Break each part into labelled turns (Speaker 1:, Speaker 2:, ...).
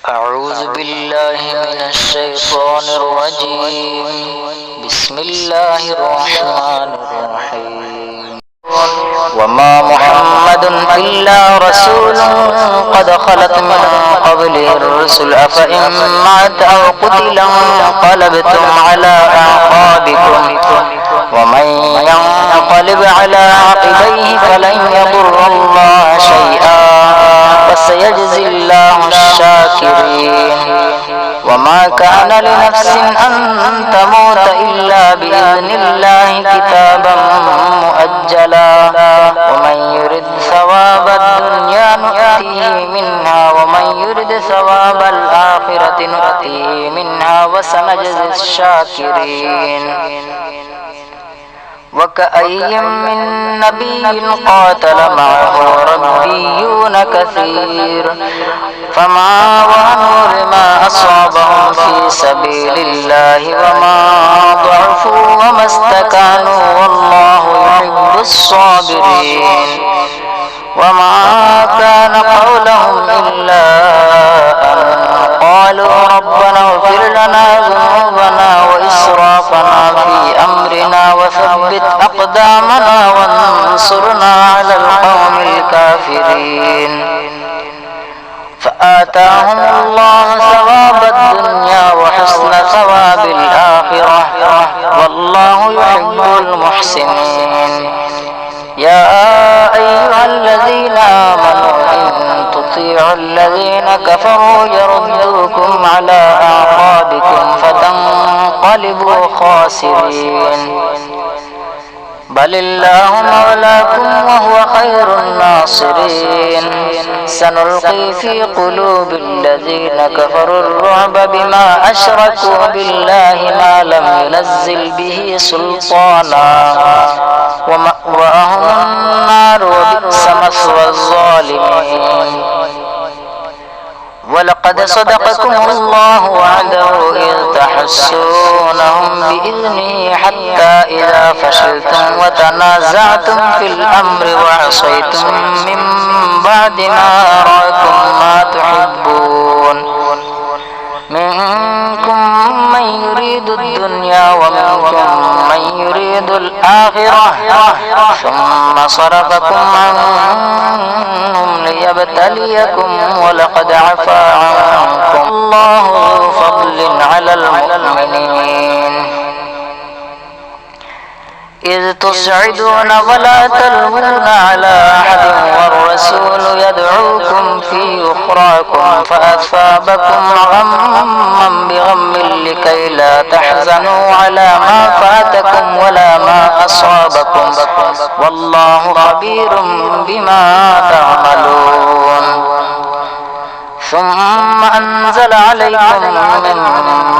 Speaker 1: أعوذ بالله من الشيطان الرجيم. بسم الله الرحمن الرحيم. وما محمد إلا رسول قد خلت من قبله الرسل أفإن مات أو قتل انقلبتم على أعقابكم ومن ينقلب على عقبيه فلن يضر الله شيئا وسيجزي الله الشاكرين. وما كان لنفس أن تموت إلا بإذن الله كتابا مؤجلا ومن يرد ثواب الدنيا نؤتيه منها ومن يرد ثواب الآخرة نؤتيه منها وسنجزي الشاكرين. وكأي من نبي قاتل معه ربيون كثير فما وهنوا لما أصابهم في سبيل الله وما ضعفوا وما استكانوا والله يحب الصابرين. وما كان قولهم إلا أن قالوا ربنا اغفر لنا ذنوبنا وإسرافنا في أمرنا وثبت أقدامنا وانصرنا على القوم الكافرين. فآتاهم الله ثواب الدنيا وحسن ثواب الآخرة والله يحب المحسنين. يا أيها الذين آمنوا إن تطيعوا الذين كفروا يردوكم على أعقابكم فتنقلبوا خاسرين. بل الله مولاكم وهو خير الناصرين. سنلقي في قلوب الذين كفروا الرعب بما أشركوا بالله ما لم ينزل به سلطانا ومأواهم النار وبئس مثوى الظالمين. ولقد صدقكم الله وعده إذ تحسونهم بإذنه حتى إذا فشلتم وتنازعتم في الأمر وعصيتم من بعد ما أراكم ما تحبون منكم من يريد الدنيا ومنكم من يريد الآخرة ثم صرفكم عنهم ليبتليكم ولقد عفا عنكم الله ذو فضل على المؤمنين. إذ تصعدون ولا تلوون على أحد والرسول يدعوكم في أخراكم فأثابكم غما بغم لكي لا تحزنوا على ما فاتكم ولا ما أصابكم والله خبير بما تعملون. ثم أنزل عليكم من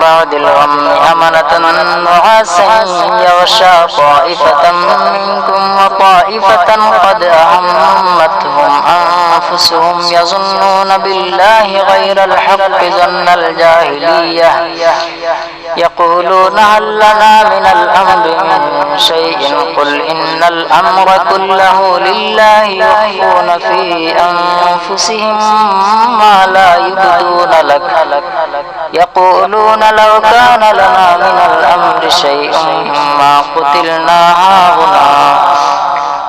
Speaker 1: بعد الغم أمنة نعاسا يغشى طائفة منكم وطائفة قد أهمتهم أنفسهم يظنون بالله غير الحق ظن الجاهلية يقولون هل لنا من الأمر من شيء قل إن الأمر كله لله يخفون في أنفسهم ما لا يبدون لك يقولون لو كان لنا من الأمر شيء ما قتلنا هاهنا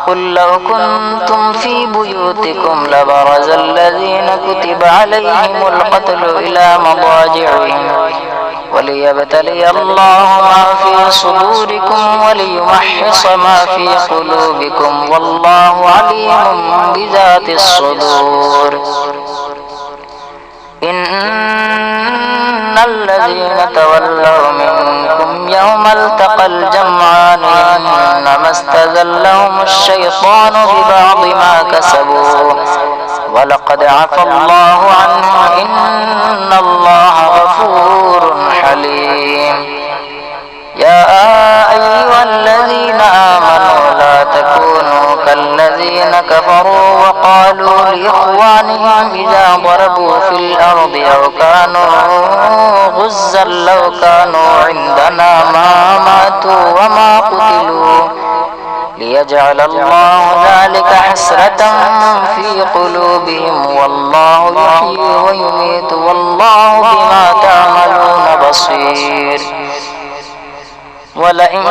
Speaker 1: قل لو كنتم في بيوتكم لبرز الذين كتب عليهم القتل إلى مضاجعهم وليبتلي الله ما في صدوركم وليمحص ما في قلوبكم والله عليم بذات الصدور. إن الذين تولوا منكم يوم التقى الجمعان إنما استزلهم الشيطان ببعض ما كسبوا ولقد عفا الله عنهم إن الله غفور حليم. يا أيها الذين آمنوا لا تكونوا كالذين كفروا وقالوا لإخوانهم إذا ضربوا في الأرض أو كانوا غزا لو كانوا عندنا ما ماتوا وما قتلوا ليجعل الله ذلك حسرة في قلوبهم والله يحيي ويميت والله بما تعملون بصير. ولئن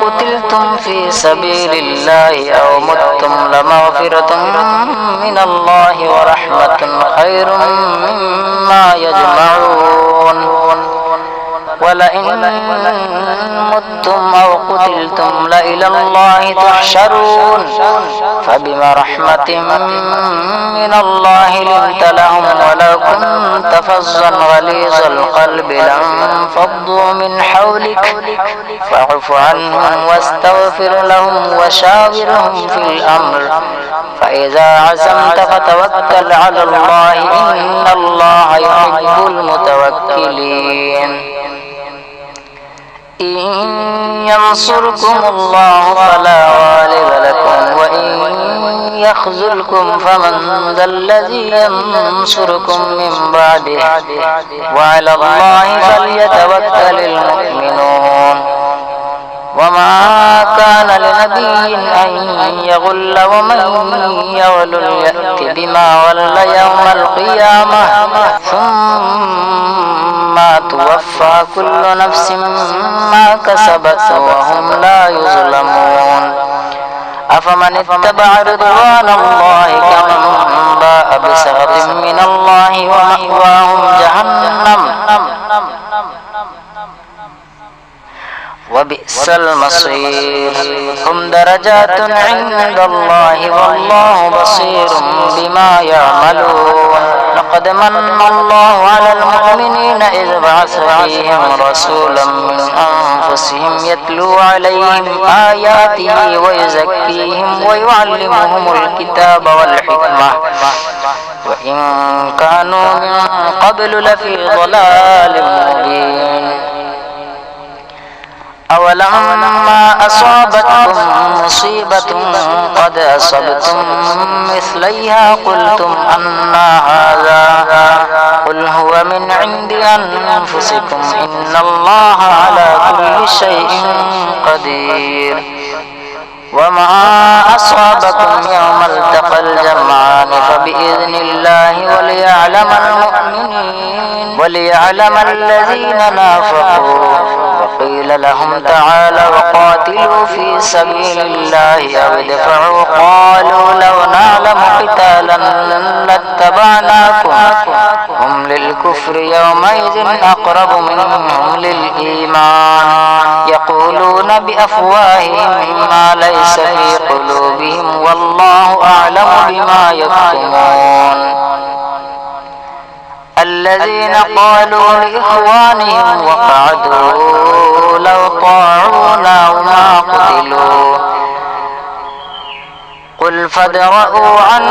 Speaker 1: قتلتم في سبيل الله أو متم لمغفرة من الله ورحمة خير مما يجمعون. ولئن متم أو قتلتم لإلى الله تحشرون. فبما رحمة من الله لنت لهم ولو كنت فظا غليظ القلب لانفضوا من حولك فاعف عنهم واستغفر لهم وشاورهم في الأمر فإذا عزمت فتوكل على الله إن الله يحب المتوكلين. إن ينصركم الله فلا غالب لكم وإن يخذلكم فمن ذا الذي ينصركم من بعده وعلى الله فليتوكل المؤمنون. وما كان لنبي أن يغل ومن يغل يأت بما غل يوم القيامة ثم توفى كل نفس ما كسبت وهم لا يظلمون. أفمن اتبع رضوان الله كمن باء بسخط من الله ومأواهم جهنم وبئس المصير. هم درجات عند الله والله بصير بما يعملون. لقد من الله على المؤمنين إذ بعث فيهم رسولا من أنفسهم يتلو عليهم آياته ويزكيهم ويعلمهم الكتاب والحكمة وإن كانوا من قبل لفي ضلال مبين. أولما أصابتكم مصيبة قد أصبتم مثليها قلتم أنى هذا قل هو من عند أنفسكم إن الله على كل شيء قدير. وما أصابكم يوم التقى الجمعان فبإذن الله وليعلم الذين نافقوا. وقيل لهم تعالوا قاتلوا في سبيل الله أو ادفعوا قالوا لو نعلم قتالا لاتبعناكم هم للكفر يومئذ أقرب منهم للإيمان يقولون بأفواههم ما ليس في قلوبهم والله أعلم بما يكتمون. الذين قالوا لإخوانهم وقعدوا لو طاعونا وما قتلوا قل فادرءوا عن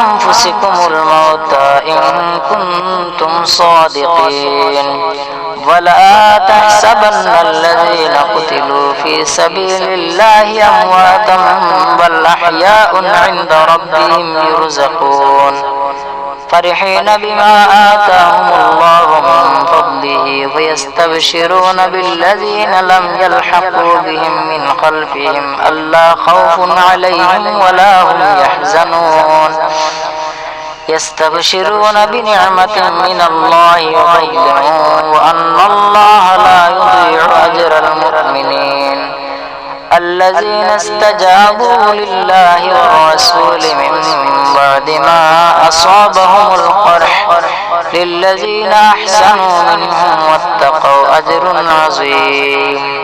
Speaker 1: أنفسكم الموت إن كنتم صادقين ولا تحسبن الذين قتلوا في سبيل الله أمواتا بل أحياء عند ربهم يرزقون فرحين بما آتاهم الله من فضله ويستبشرون بالذين لم يلحقوا بهم من خلفهم ألا خوف عليهم ولا هم يحزنون يستبشرون بنعمة من الله وفضل وأن الله لا يضيع أجر المؤمنين الذين استجابوا لله والرسول من بعد ما أصابهم القرح للذين أحسنوا منهم واتقوا أجر عظيم.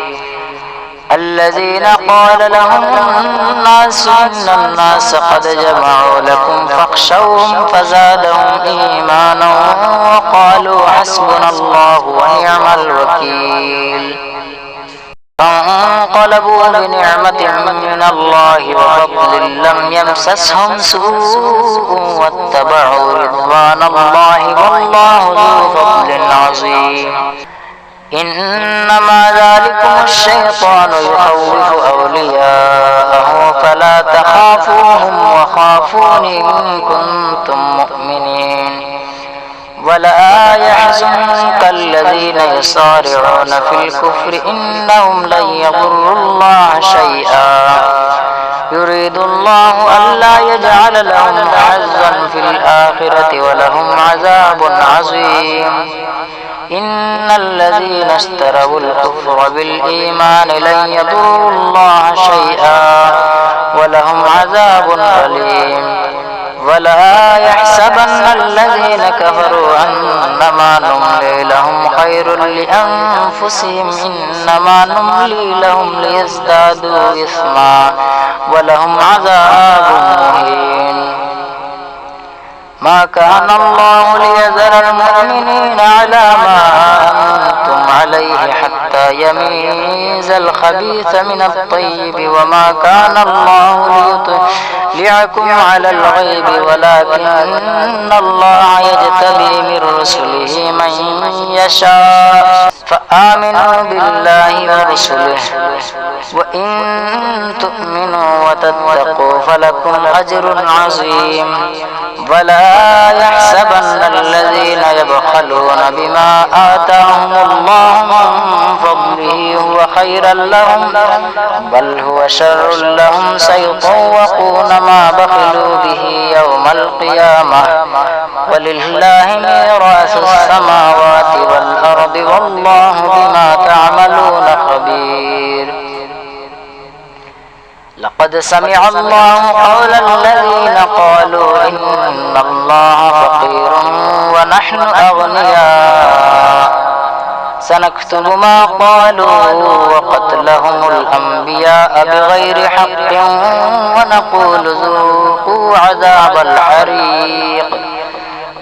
Speaker 1: الذين قال لهم الناس إن الناس قد جمعوا لكم فاخشوهم فزادهم إيمانا وقالوا حسبنا الله ونعم الوكيل فانقلبوا بنعمة من الله وفضل لم يمسسهم سوء واتبعوا رضوان الله والله ذو فضل عظيم. إنما ذلكم الشيطان يخوف أولياءه فلا تخافوهم وخافون إن كنتم مؤمنين ولا يحزنك الذين يسارعون في الكفر إنهم لن يضروا الله شيئا يريد الله ألا يجعل لهم حظا في الآخرة ولهم عذاب عظيم إن الذين اشتروا الكفر بالإيمان لن يضروا الله شيئا ولهم عذاب أليم ولا يحسبن الذين كفروا أنما نملي لهم خير لأنفسهم إنما نملي لهم ليزدادوا إثما ولهم عذاب مهين ما كان الله ليذر المؤمنين على ما أنتم عليه حتى يميز الخبيث من الطيب وما كان الله ليطلعكم على الغيب ولكن الله يجتبي من رسله من يشاء فآمنوا بالله ورسله وإن تؤمنوا وتتقوا فلكم أجر عظيم ولا يحسبن الذين يبخلون بما آتاهم الله من فضله هو خيرا لهم بل هو شر لهم سيطوقون ما بخلوا به يوم القيامة ولله ميراث السماوات والأرض والله بما تعملون خبير لقد سمع الله قول الذين قالوا إن الله فقير ونحن أغنياء سنكتب ما قالوا وقتلهم الأنبياء بغير حق ونقول ذوقوا عذاب الحريق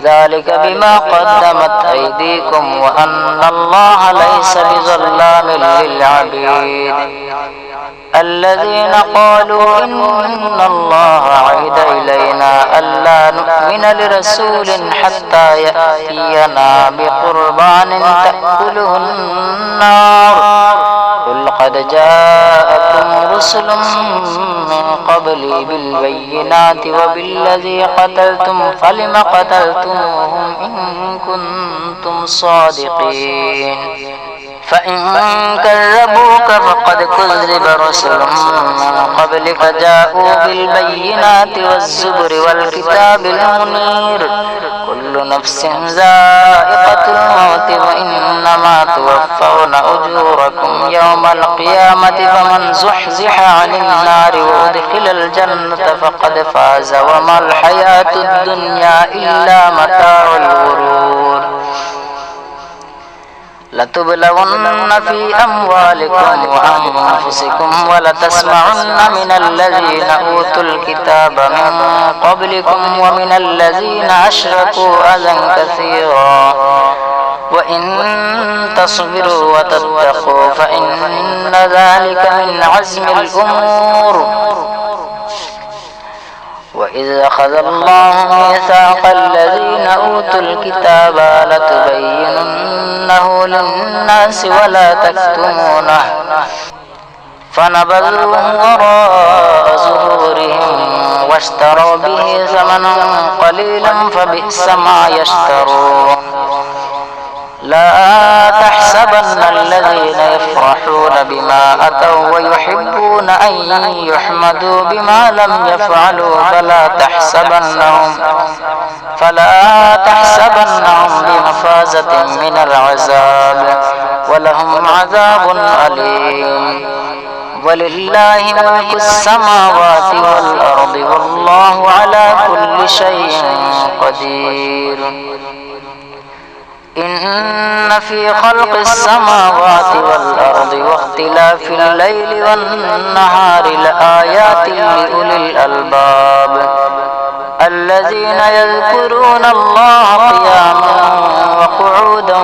Speaker 1: ذلك بما قدمت أيديكم وأن الله ليس بظلام للعبيد الذين قالوا إن الله عهد إلينا ألا نؤمن لرسول حتى يأتينا بقربان تأكله النار قل قد جاءكم رسل من قبلي بالبينات وبالذي قتلتم فلم قتلتموهم إن كنتم صادقين فإن كذبوك فقد كذب رسل من قبلك جاءوا بالبينات والزبر والكتاب المنير كل نفس ذائقة الموت وإنما توفون أجوركم يوم القيامة فمن زحزح عن النار وأدخل الجنة فقد فاز وما الحياة الدنيا إلا متاع الغرور لتبلغن في أموالكم وأنفسكم ولتسمعن من الذين أوتوا الكتاب من قبلكم ومن الذين أشركوا أذى كثيرا وإن تصبروا وتتقوا فإن ذلك من عزم الأمور وإذ أخذ الله ميثاق الذين أوتوا الكتاب لتبيننه للناس ولا تكتمونه فنبذوه وراء ظهورهم واشتروا به ثمنا قليلا فبئس ما يشترون لا تحسبن الذين يفرحون بما أتوا ويحبون أن يحمدوا بما لم يفعلوا فلا تحسبنهم بمفازة من العذاب ولهم عذاب أليم ولله ملك السماوات والأرض والله على كل شيء قدير إن في خلق السماوات والأرض واختلاف الليل والنهار لآيات لأولي الألباب الذين يذكرون الله قياما وقعودا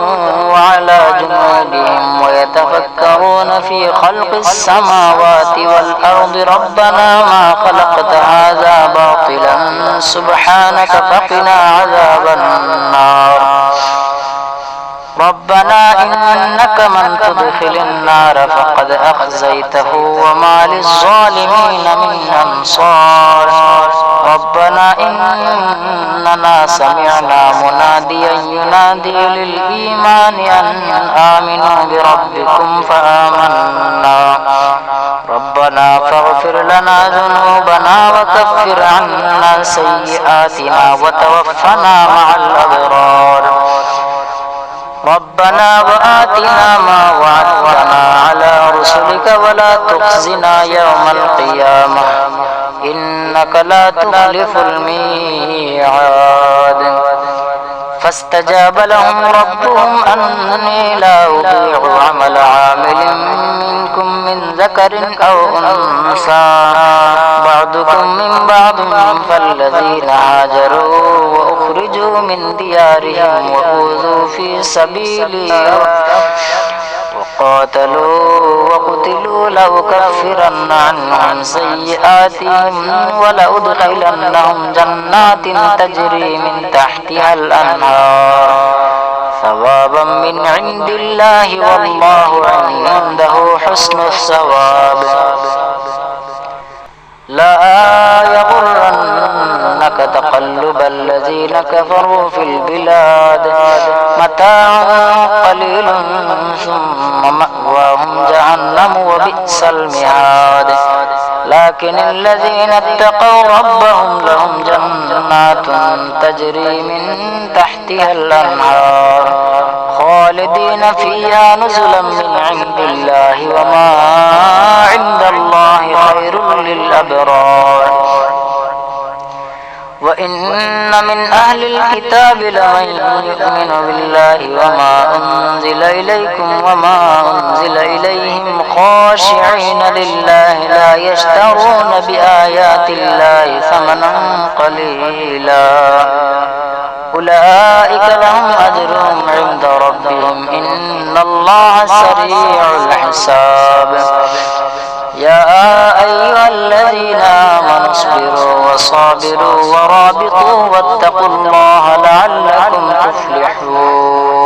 Speaker 1: وعلى جنوبهم ويتفكرون في خلق السماوات والأرض ربنا ما خلقت هذا باطلا سبحانك فقنا عذاب النار ربنا إنك من تدخل النار فقد أخزيته وما للظالمين من أنصار ربنا إننا سمعنا مناديا ينادي للإيمان أن آمنوا بربكم فآمنا ربنا فاغفر لنا ذنوبنا وكفر عنا سيئاتنا وتوفنا مع الأبرار ربنا وآتنا ما وعدتنا على رسلك ولا تخزنا يوم القيامة إنك لا تخلف الميعاد فاستجاب لهم ربهم أني لا أضيع عمل عامل منكم من ذكر أو أنثى بعضكم من بعض فالذين هاجروا وأخرجوا من ديارهم وأوذوا في سبيلي وقاتلوا وقتلوا لأكفرن عنهم سيئاتهم ولأدخلنهم جنات تجري من تحتها الأنهار ثوابا من عند الله والله عنده حسن الثواب لا يغرنك تقلب الذين كفروا في البلاد متاع قليل ثم مأواهم جهنم وبئس المهاد لكن الذين اتقوا ربهم لهم جنات تجري من تحتها الأنهار خالدين فيها نزلا من عند الله وما عند الله خير للأبرار وإن من أهل الكتاب لمن يؤمن بالله وما أنزل إليكم وما أنزل إليهم خاشعين لله لا يشترون بآيات الله ثمنا قليلا أولئك لهم أجرهم عند ربهم إن الله سريع الحساب يا أيها الذين آمنوا اصبروا وصابروا ورابطوا واتقوا الله لعلكم تفلحون